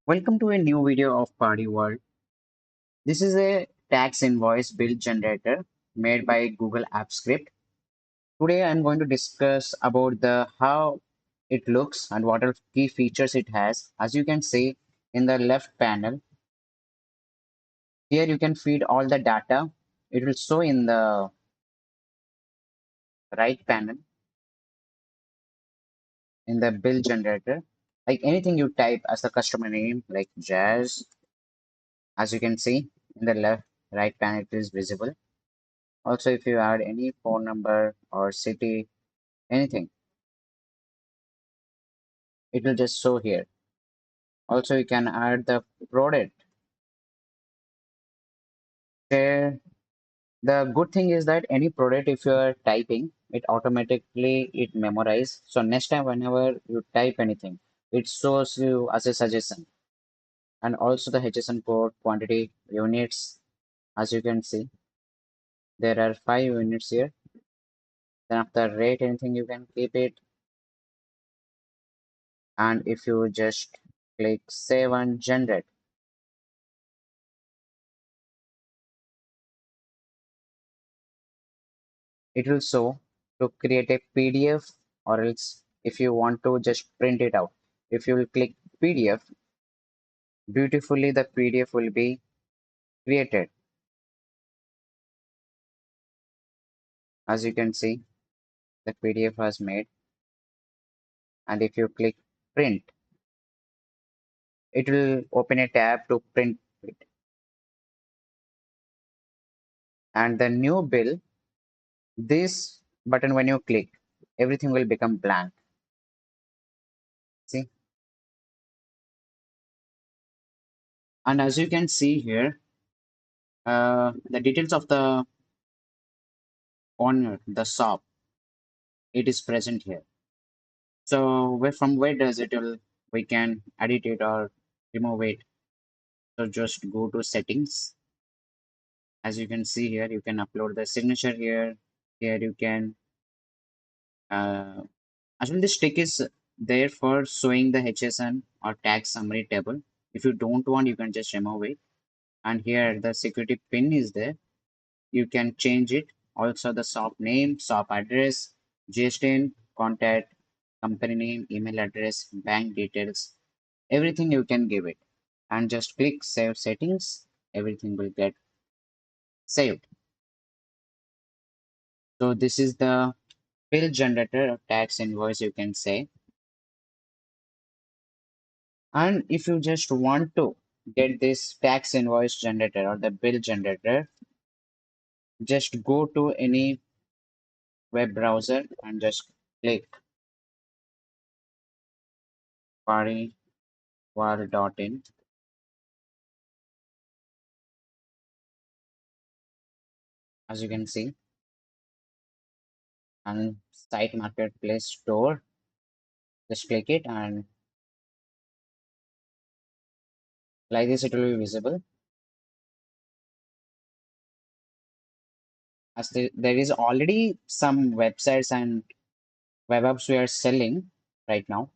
Welcome to a new video of Paddy World. This is a tax invoice build generator made by Google Apps Script. Today I'm going to discuss about the how it looks and what are key features it has. As you can see in the left panel, here you can feed all the data. It will show in the right panel in the build generator. Like anything you type as the customer name, like Jazz, as you can see in the left right panel, it is visible. Also, if you add any phone number or city, anything, it will just show here. Also, you can add the product. Share. The good thing is that any product, if you are typing, it automatically it memorize. So next time, whenever you type anything, it shows you as a suggestion. And also the HSN code, quantity, units, as you can see, there are 5 units here. Then after rate anything, you can keep it. And if you just click save and generate, it will show to create a PDF, or else if you want to just print it out. If you will click PDF, beautifully the PDF will be created. As you can see, the PDF has made. And if you click print, it will open a tab to print it. And the new bill, this button when you click, everything will become blank. See? And as you can see here, the details of the owner, the shop, it is present here. So where does it will we can edit it or remove it. So just go to settings. As you can see here, you can upload the signature here. Here you can actually this trick is there for showing the HSN or tax summary table. If you don't want, you can just remove it. And here the security pin is there. You can change it. Also the shop name, shop address, GSTN, contact, company name, email address, bank details, everything you can give it. And just click save settings, everything will get saved. So this is the bill generator or tax invoice, you can say. And if you just want to get this tax invoice generator or the bill generator, just go to any web browser and just click paddyworld.in. As you can see, and site marketplace store, just click it, and like this it will be visible. As there is already some websites and web apps we are selling right now.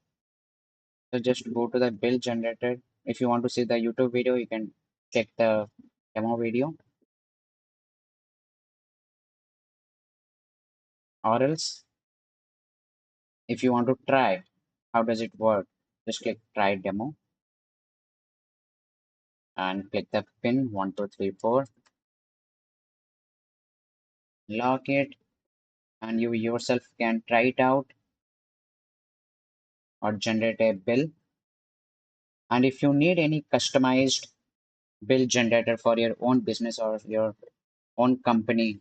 So just go to the bill generator. If you want to see the YouTube video, you can check the demo video. Or else, if you want to try, how does it work? Just click try demo and click the pin 1234, lock it, and you yourself can try it out or generate a bill. And if you need any customized bill generator for your own business or your own company,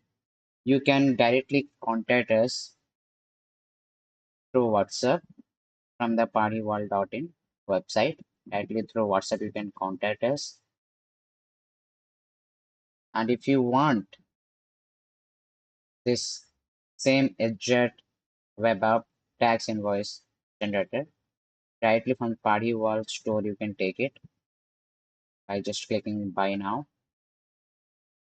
you can directly contact us through WhatsApp from the paddyworld.in website. Directly through WhatsApp, you can contact us. And if you want this same exact web app tax invoice generator directly from Paddy World store, you can take it by just clicking buy now.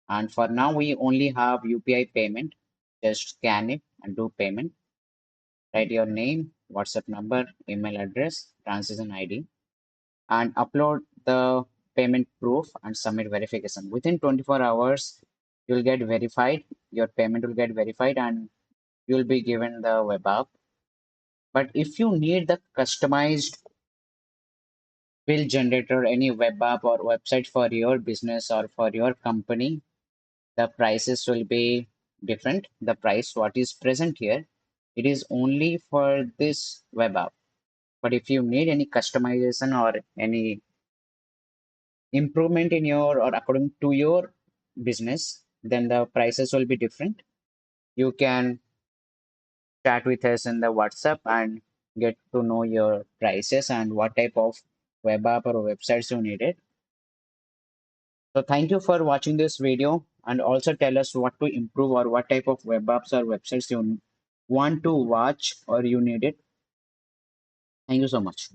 And for now, we only have UPI payment. Just scan it and do payment. Write your name, WhatsApp number, email address, transaction ID, and upload the payment proof and submit verification. Within 24 hours, you'll get verified, your payment will get verified, and you'll be given the web app. But if you need the customized bill generator, any web app or website for your business or for your company, the prices will be different. The price what is present here, it is only for this web app. But if you need any customization or any improvement in your or according to your business, then the prices will be different. You can chat with us in the WhatsApp and get to know your prices and what type of web app or websites you needed. So thank you for watching this video and also tell us what to improve or what type of web apps or websites you want to watch or you need it. Thank you so much.